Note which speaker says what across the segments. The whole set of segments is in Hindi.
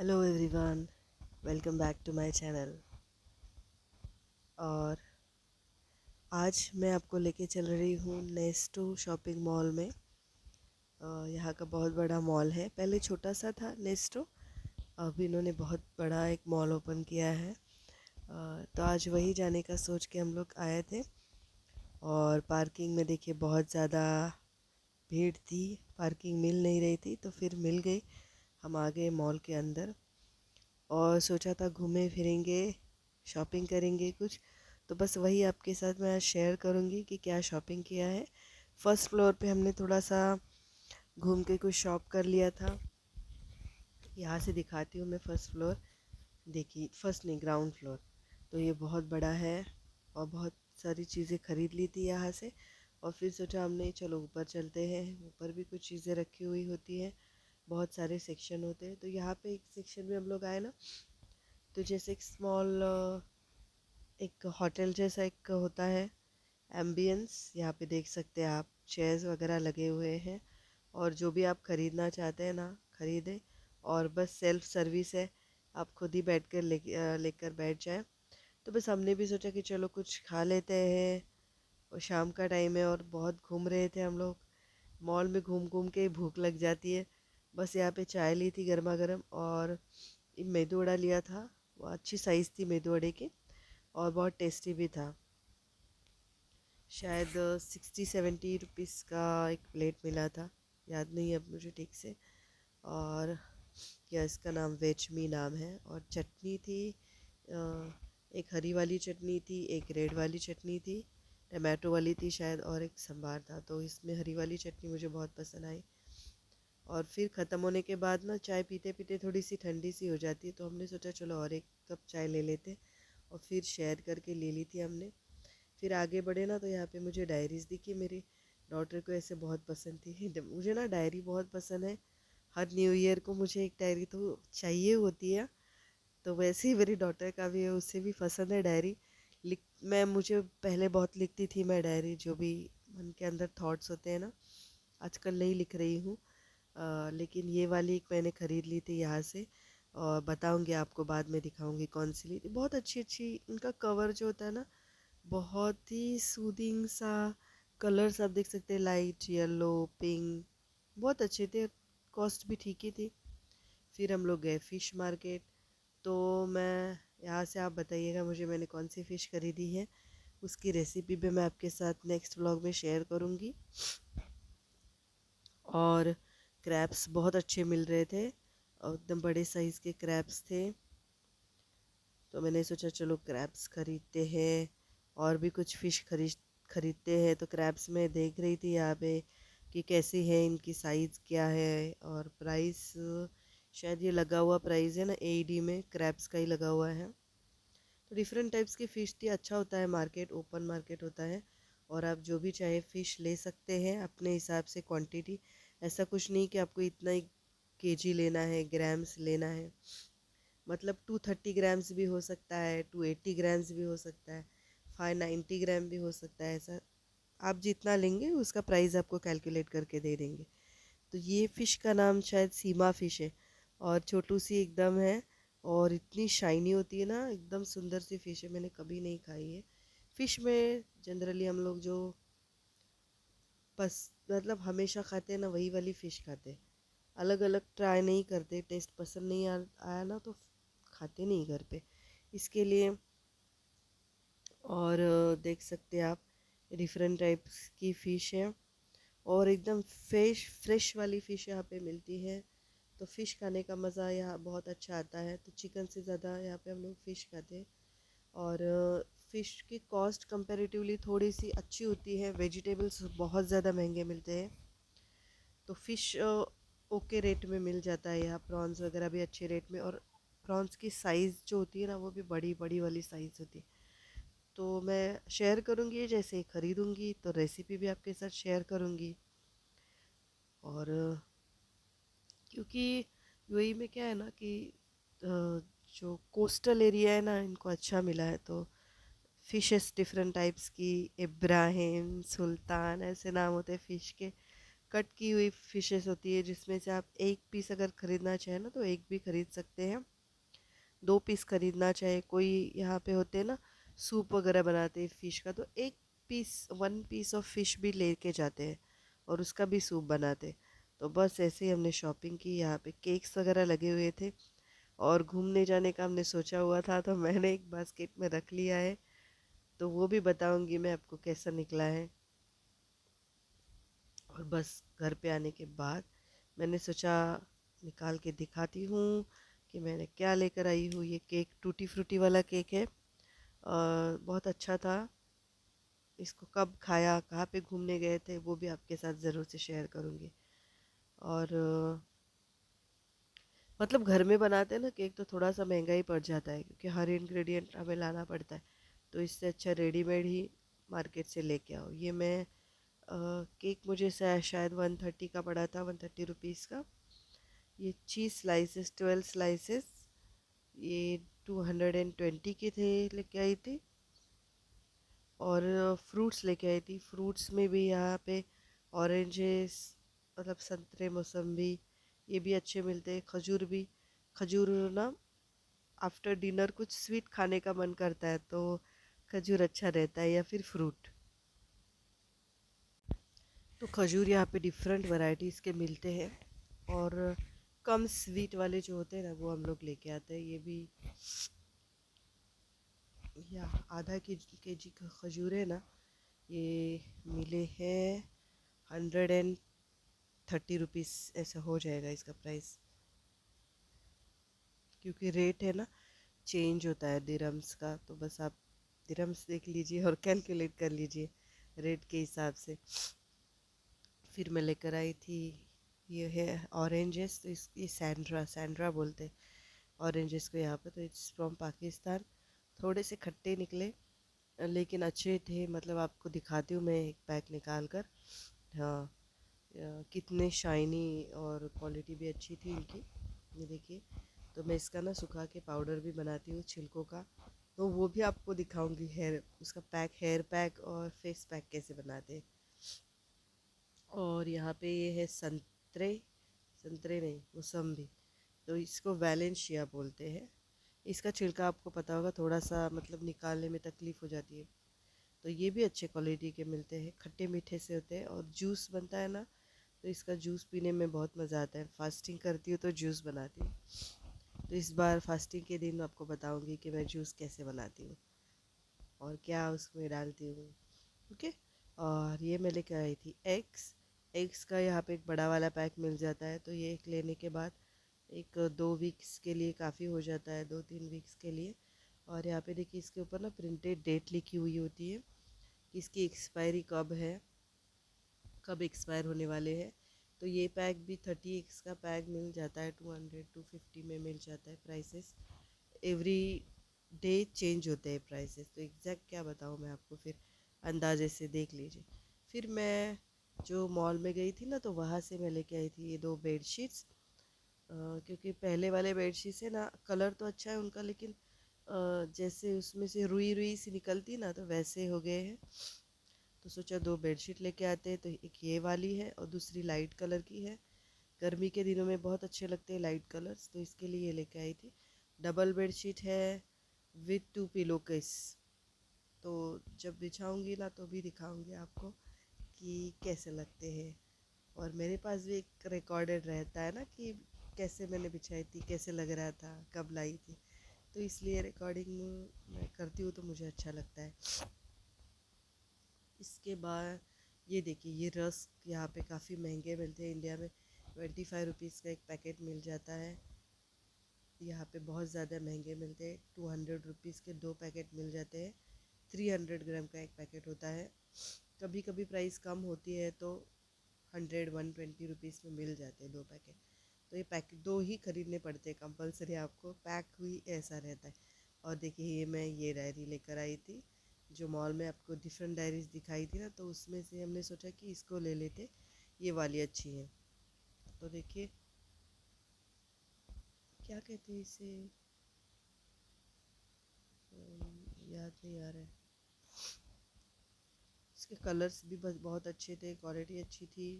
Speaker 1: Hello everyone, welcome back to my channel. और आज मैं आपको लेके चल रही हूँ नेस्टो शॉपिंग मॉल में। यहाँ का बहुत बड़ा मॉल है। पहले छोटा सा था नेस्टो, अब इन्होंने बहुत बड़ा एक मॉल ओपन किया है। तो आज वही जाने का सोच के हम लोग आए थे। और पार्किंग में देखिए बहुत ज़्यादा भीड़ थी, पार्किंग मिल नहीं रही थी, तो फिर मिल गई। हम आ गए मॉल के अंदर और सोचा था घूमें फिरेंगे, शॉपिंग करेंगे कुछ। तो बस वही आपके साथ मैं आज शेयर करूँगी कि क्या शॉपिंग किया है। फर्स्ट फ्लोर पे हमने थोड़ा सा घूम के कुछ शॉप कर लिया था। यहाँ से दिखाती हूँ मैं फर्स्ट फ्लोर। देखिए, फर्स्ट नहीं, ग्राउंड फ्लोर। तो ये बहुत बड़ा है और बहुत सारी चीज़ें खरीद ली थी यहाँ से। और फिर सोचा हमने चलो ऊपर चलते हैं, ऊपर भी कुछ चीज़ें रखी हुई होती हैं। बहुत सारे सेक्शन होते हैं, तो यहाँ पे एक सेक्शन में हम लोग आए ना, तो जैसे एक स्मॉल, एक होटल जैसा एक होता है एम्बियंस। यहाँ पे देख सकते हैं आप, चेयर्स वगैरह लगे हुए हैं और जो भी आप ख़रीदना चाहते हैं ना, ख़रीदें। और बस सेल्फ सर्विस है, आप खुद ही बैठ कर लेकर बैठ जाएं। तो बस हमने भी सोचा कि चलो कुछ खा लेते हैं, और शाम का टाइम है और बहुत घूम रहे थे हम लोग। मॉल में घूम घूम के ही भूख लग जाती है। बस यहाँ पे चाय ली थी गर्मा गर्म, और मेदू वड़ा लिया था। वो अच्छी साइज़ थी मेदू वड़े की, और बहुत टेस्टी भी था। शायद 60-70 रुपीज़ का एक प्लेट मिला था, याद नहीं है अब मुझे ठीक से। और या इसका नाम वेज मी नाम है। और चटनी थी, एक हरी वाली चटनी थी, एक रेड वाली चटनी थी, टमाटो वाली थी शायद, और एक संभार था। तो इसमें हरी वाली चटनी मुझे बहुत पसंद आई। और फिर ख़त्म होने के बाद ना, चाय पीते पीते थोड़ी सी ठंडी सी हो जाती है, तो हमने सोचा चलो और एक कप चाय ले लेते। और फिर शेयर करके ले ली थी हमने। फिर आगे बढ़े ना, तो यहाँ पे मुझे डायरीज़ दिखी। मेरी डॉटर को ऐसे बहुत पसंद थी। मुझे ना डायरी बहुत पसंद है। हर न्यू ईयर को मुझे एक डायरी तो चाहिए होती है। तो वैसे ही मेरी डॉटर का भी है, उसे भी पसंद है डायरी। लिख मैं मुझे पहले बहुत लिखती थी मैं डायरी, जो भी मन के अंदर थॉट्स होते हैं ना। आजकल नहीं लिख रही हूँ। लेकिन ये वाली एक मैंने ख़रीद ली थी यहाँ से। और बताऊँगी आपको, बाद में दिखाऊँगी कौन सी ली थी। बहुत अच्छी अच्छी, इनका कवर जो होता है ना, बहुत ही सूदिंग सा। कलर्स आप देख सकते हैं, लाइट येलो, पिंक, बहुत अच्छे थे। कॉस्ट भी ठीक ही थी। फिर हम लोग गए फ़िश मार्केट। तो मैं, यहाँ से आप बताइएगा मुझे मैंने कौन सी फ़िश खरीदी है। उसकी रेसिपी भी मैं आपके साथ नेक्स्ट व्लॉग में शेयर करूँगी। और क्रैब्स बहुत अच्छे मिल रहे थे, और एकदम बड़े साइज़ के क्रैब्स थे। तो मैंने सोचा चलो क्रैब्स खरीदते हैं, और भी कुछ फ़िश खरीदते हैं। तो क्रैब्स में देख रही थी यहाँ पे कि कैसी है, इनकी साइज़ क्या है और प्राइस। शायद ये लगा हुआ प्राइस है ना, एडी में क्रैब्स का ही लगा हुआ है। तो डिफरेंट टाइप्स की फ़िश थी। अच्छा होता है मार्केट, ओपन मार्केट होता है, और आप जो भी चाहे फ़िश ले सकते हैं अपने हिसाब से क्वांटिटी। ऐसा कुछ नहीं कि आपको इतना ही केजी लेना है, ग्राम्स लेना है। मतलब 230 ग्राम्स भी हो सकता है, 280 ग्राम्स भी हो सकता है, 590 ग्राम भी हो सकता है। ऐसा आप जितना लेंगे उसका प्राइस आपको कैलकुलेट करके दे देंगे। तो ये फ़िश का नाम शायद सीमा फ़िश है, और छोटू सी एकदम है, और इतनी शाइनी होती है ना, एकदम सुंदर सी फ़िश है। मैंने कभी नहीं खाई है फ़िश में। जनरली हम लोग जो बस मतलब हमेशा खाते हैं ना, वही वाली फ़िश खाते हैं। अलग अलग ट्राई नहीं करते। टेस्ट पसंद नहीं आया ना, तो खाते नहीं घर पे, इसके लिए। और देख सकते हैं आप, डिफरेंट टाइप्स की फ़िश है, और एकदम फ्रेश वाली फ़िश यहाँ पे मिलती है। तो फ़िश खाने का मज़ा यहाँ बहुत अच्छा आता है। तो चिकन से ज़्यादा यहाँ पे हम लोग फ़िश खाते हैं। और फ़िश की कॉस्ट कंपैरेटिवली थोड़ी सी अच्छी होती है। वेजिटेबल्स बहुत ज़्यादा महंगे मिलते हैं। तो फ़िश ओके रेट में मिल जाता है यहाँ। प्रॉन्स वगैरह भी अच्छे रेट में, और प्रॉन्स की साइज़ जो होती है ना, वो भी बड़ी बड़ी वाली साइज़ होती है। तो मैं शेयर करूँगी, जैसे ही ख़रीदूँगी तो रेसिपी भी आपके साथ शेयर करूँगी। और क्योंकि यूएई में क्या है ना कि जो कोस्टल एरिया है ना, इनको अच्छा मिला है। तो फ़िशेस डिफरेंट टाइप्स की, इब्राहिम, सुल्तान, ऐसे नाम होते हैं फ़िश के। कट की हुई फिशेस होती है, जिसमें से आप एक पीस अगर ख़रीदना चाहें ना तो एक भी ख़रीद सकते हैं, 2 पीस ख़रीदना चाहे कोई। यहाँ पे होते हैं ना सूप वगैरह बनाते हैं फ़िश का, तो एक पीस 1 पीस ऑफ फ़िश भी लेके जाते हैं और उसका भी सूप बनाते। तो बस ऐसे ही हमने शॉपिंग की। यहाँ पे केक्स वगैरह लगे हुए थे और घूमने जाने का हमने सोचा हुआ था, तो मैंने एक बास्केट में रख लिया है, तो वो भी बताऊंगी मैं आपको कैसा निकला है। और बस घर पे आने के बाद मैंने सोचा निकाल के दिखाती हूँ कि मैंने क्या लेकर आई हूँ। ये केक टूटी फ्रूटी वाला केक है और बहुत अच्छा था। इसको कब खाया, कहाँ पे घूमने गए थे, वो भी आपके साथ ज़रूर से शेयर करूँगी। और मतलब घर में बनाते हैं ना केक तो थोड़ा सा महंगा ही पड़ जाता है, क्योंकि हर इंग्रेडिएंट हमें लाना पड़ता है। तो इससे अच्छा रेडीमेड ही मार्केट से लेके आओ। ये मैं केक मुझे शायद 130 का पड़ा था, 130 रुपीज़ का। ये चीज़ स्लाइसेस 12 स्लाइसेस, ये 220 के थे, लेके आई थी। और फ्रूट्स लेके आई थी। फ्रूट्स में भी यहाँ पे ऑरेंजेस, मतलब संतरे, मौसम्बी, ये भी अच्छे मिलते हैं। खजूर भी, खजूर ना आफ्टर डिनर कुछ स्वीट खाने का मन करता है तो खजूर अच्छा रहता है, या फिर फ्रूट। तो खजूर यहाँ पे डिफरेंट वैरायटीज़ के मिलते हैं और कम स्वीट वाले जो होते हैं ना वो हम लोग लेके आते हैं। ये भी या आधा के जी का खजूर है ना, ये मिले हैं 130 रुपीज़, ऐसा हो जाएगा इसका प्राइस। क्योंकि रेट है ना चेंज होता है दिरम्स का, तो बस आप दिरम्स देख लीजिए और कैलकुलेट कर लीजिए रेट के हिसाब से। फिर मैं लेकर आई थी, ये है ऑरेंजेस। तो ये सैंड्रा, सैंड्रा बोलते हैं ऑरेंजेस को यहाँ पे। तो इट्स फ्रॉम पाकिस्तान। थोड़े से खट्टे निकले लेकिन अच्छे थे। मतलब आपको दिखाती हूँ मैं एक पैक निकाल कर। हाँ, कितने शाइनी और क्वालिटी भी अच्छी थी इनकी। ये देखिए। तो मैं इसका ना सुखा के पाउडर भी बनाती हूँ छिलकों का, तो वो भी आपको दिखाऊंगी। हेयर उसका पैक, हेयर पैक और फेस पैक कैसे बनाते हैं। और यहाँ पे ये है संतरे, संतरे नहीं मौसम्बी। तो इसको वैलेंशिया बोलते हैं। इसका छिलका आपको पता होगा, थोड़ा सा मतलब निकालने में तकलीफ़ हो जाती है। तो ये भी अच्छे क्वालिटी के मिलते हैं, खट्टे मीठे से होते हैं और जूस बनता है ना, तो इसका जूस पीने में बहुत मज़ा आता है। फास्टिंग करती हूँ तो जूस बनाती हूँ। तो इस बार फास्टिंग के दिन आपको बताऊँगी कि मैं जूस कैसे बनाती हूँ और क्या उसमें डालती हूँ। ओके। और ये मैं लेकर आई थी एग्स। एग्स का यहाँ पे एक बड़ा वाला पैक मिल जाता है, तो ये एक लेने के बाद एक 2 वीक्स के लिए काफ़ी हो जाता है, 2-3 वीक्स के लिए। और यहाँ पे देखिए इसके ऊपर ना प्रिंटेड डेट लिखी हुई होती है कि इसकी एक्सपायरी कब है, कब एक्सपायर होने वाले हैं। तो ये पैक भी 30 का पैक मिल जाता है, 200-250 में मिल जाता है। प्राइसेस एवरी डे चेंज होते हैं प्राइसेस, तो एग्जैक्ट क्या बताऊँ मैं आपको, फिर अंदाजे से देख लीजिए। फिर मैं जो मॉल में गई थी ना, तो वहाँ से मैं लेके आई थी ये 2 बेडशीट्स। क्योंकि पहले वाले बेडशीट्स है ना, कलर तो अच्छा है उनका, लेकिन जैसे उसमें से रुई रुई सी निकलती ना, तो वैसे हो गए हैं। तो सोचा 2 बेडशीट लेके आते हैं। तो एक ये वाली है और दूसरी लाइट कलर की है। गर्मी के दिनों में बहुत अच्छे लगते हैं लाइट कलर्स, तो इसके लिए ये लेके आई थी। डबल बेडशीट है विथ 2 पिलो केस। तो जब बिछाऊंगी ना तो भी दिखाऊंगी आपको कि कैसे लगते हैं। और मेरे पास भी एक रिकॉर्डेड रहता है ना कि कैसे मैंने बिछाई थी, कैसे लग रहा था, कब लाई थी। तो इसलिए रिकॉर्डिंग मैं करती हूँ तो मुझे अच्छा लगता है। इसके बाद ये देखिए, ये रस्क यहाँ पे काफ़ी महंगे मिलते हैं। इंडिया में 25 रुपीज़ का एक पैकेट मिल जाता है, यहाँ पे बहुत ज़्यादा महंगे मिलते हैं। 200 रुपीज़ के 2 पैकेट मिल जाते हैं। 300 ग्राम का एक पैकेट होता है। कभी कभी प्राइस कम होती है तो 100-120 रुपीज़ में मिल जाते हैं 2 पैकेट। तो ये पैकेट 2 ही खरीदने पड़ते हैं कंपलसरी, आपको पैक हुई ऐसा रहता है। और देखिए ये मैं ये डायरी लेकर आई थी, जो मॉल में आपको डिफरेंट डायरीज दिखाई थी ना, तो उसमें से हमने सोचा कि इसको ले लेते, ये वाली अच्छी है। तो देखिए क्या कहते हैं इसे, याद नहीं आ रहा है। इसके कलर्स भी बहुत अच्छे थे, क्वालिटी अच्छी थी।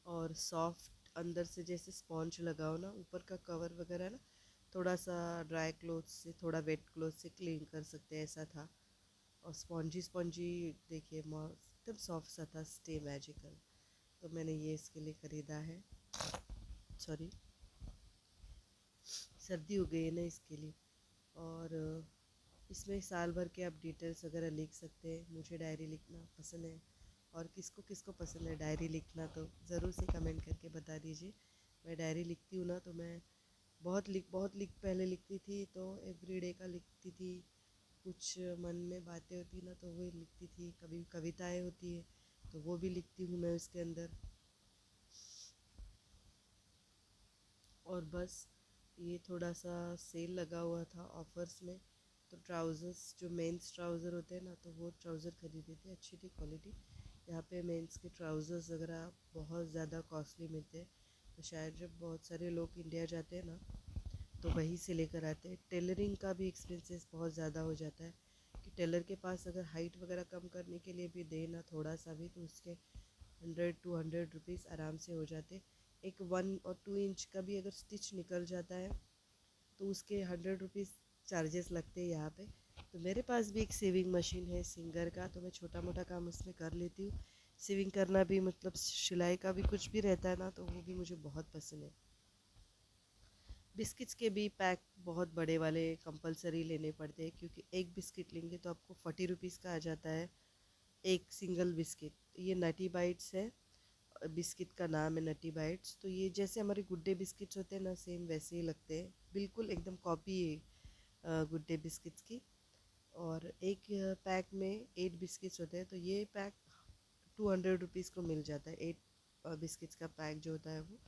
Speaker 1: और सॉफ्ट अंदर से जैसे स्पॉन्ज लगाओ ना, ऊपर का कवर वगैरह ना थोड़ा सा ड्राई क्लोथ से, थोड़ा वेट क्लोथ से क्लीन कर सकते हैं, ऐसा था। और स्पॉन्जी स्पॉन्जी देखिए, एकदम सॉफ्ट सा था, स्टे मैजिकल। तो मैंने ये इसके लिए ख़रीदा है। सॉरी, सर्दी हो गई है ना इसके लिए। और इसमें साल भर के आप डिटेल्स वगैरह लिख सकते हैं। मुझे डायरी लिखना पसंद है, और किसको किसको पसंद है डायरी लिखना तो ज़रूर से कमेंट करके बता दीजिए। मैं डायरी लिखती हूँ ना, तो मैं बहुत लिख पहले लिखती थी, तो एवरीडे का लिखती थी। कुछ मन में बातें होती ना तो वो लिखती थी, कभी कविताएं होती है तो वो भी लिखती हूँ मैं उसके अंदर। और बस ये थोड़ा सा सेल लगा हुआ था ऑफर्स में, तो ट्राउज़र्स जो मेंस ट्राउज़र होते हैं ना, तो वो ट्राउज़र खरीदे थे, अच्छी थी क्वालिटी। यहाँ पे मेंस के ट्राउज़र्स वगैरह बहुत ज़्यादा कॉस्टली मिलते हैं, तो शायद जब बहुत सारे लोग इंडिया जाते हैं ना तो वहीं से लेकर आते हैं। टेलरिंग का भी एक्सपेंसेस बहुत ज़्यादा हो जाता है, कि टेलर के पास अगर हाइट वगैरह कम करने के लिए भी देना थोड़ा सा भी, तो उसके 100-200 रुपीज़ आराम से हो जाते। एक 1 और 2 इंच का भी अगर स्टिच निकल जाता है तो उसके 100 रुपीज़ चार्जेस लगते हैं यहाँ पे। तो मेरे पास भी एक सीविंग मशीन है सिंगर का, तो मैं छोटा मोटा काम उसमें कर लेती हूँ। सीविंग करना भी मतलब सिलाई का भी कुछ भी रहता है ना, तो वो भी मुझे बहुत पसंद है। बिस्किट्स के भी पैक बहुत बड़े वाले कंपलसरी लेने पड़ते हैं, क्योंकि एक बिस्किट लेंगे तो आपको 40 रुपीज़ का आ जाता है एक सिंगल बिस्किट। ये नटी बाइट्स है, बिस्किट का नाम है नटी बाइट्स। तो ये जैसे हमारे गुड डे बिस्किट्स होते हैं ना, सेम वैसे ही लगते हैं, बिल्कुल एकदम कॉपी है गुड डे बिस्किट्स की। और एक पैक में 8 बिस्किट्स होते हैं, तो ये पैक 200 रुपीज़ को मिल जाता है, 8 बिस्किट्स का पैक जो होता है वो।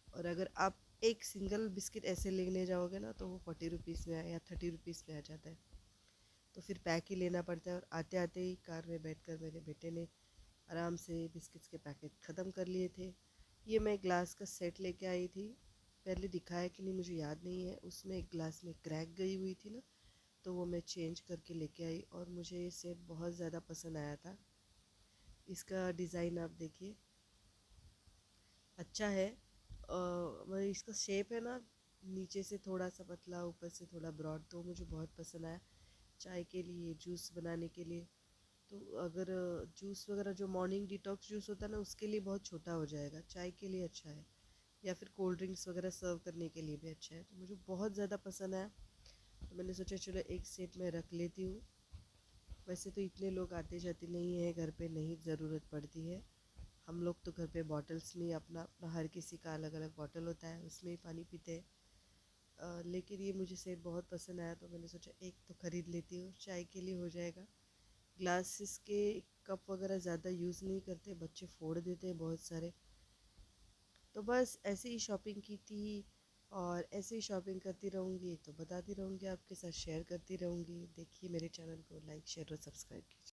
Speaker 1: और अगर आप एक सिंगल बिस्किट ऐसे लेने जाओगे ना, तो वो 40 रुपीज़ में या 30 रुपीज़ में आ जाता है। तो फिर पैक ही लेना पड़ता है। और आते आते ही कार में बैठकर मेरे बेटे ने आराम से बिस्किट्स के पैकेट ख़त्म कर लिए थे। ये मैं ग्लास का सेट लेके आई थी, पहले दिखाया कि नहीं मुझे याद नहीं है, उसमें एक ग्लास में क्रैक गई हुई थी ना, तो वो मैं चेंज करके लेके आई, और मुझे ये सेट बहुत ज़्यादा पसंद आया था। इसका डिज़ाइन आप देखिए, अच्छा है। मतलब इसका शेप है ना, नीचे से थोड़ा सा पतला, ऊपर से थोड़ा ब्रॉड, तो मुझे बहुत पसंद आया। चाय के लिए, जूस बनाने के लिए, तो अगर जूस वगैरह जो मॉर्निंग डिटॉक्स जूस होता है ना, उसके लिए बहुत छोटा हो जाएगा, चाय के लिए अच्छा है, या फिर कोल्ड ड्रिंक्स वगैरह सर्व करने के लिए भी अच्छा है। तो मुझे बहुत ज़्यादा पसंद आया, तो मैंने सोचा चलो एक सेट में रख लेती हूँ। वैसे तो इतने लोग आते जाते नहीं हैं घर पे, नहीं ज़रूरत पड़ती है। हम लोग तो घर पे बॉटल्स में अपना अपना हर किसी का अलग अलग बॉटल होता है, उसमें ही पानी पीते हैं। लेकिन ये मुझे सेट बहुत पसंद आया, तो मैंने सोचा एक तो ख़रीद लेती हूँ, चाय के लिए हो जाएगा। ग्लासेस के कप वगैरह ज़्यादा यूज़ नहीं करते, बच्चे फोड़ देते हैं बहुत सारे। तो बस ऐसे ही शॉपिंग की थी, और ऐसे ही शॉपिंग करती रहूँगी, तो बताती रहूँगी, आपके साथ शेयर करती रहूँगी। देखिए मेरे चैनल को लाइक शेयर और सब्सक्राइब कीजिए।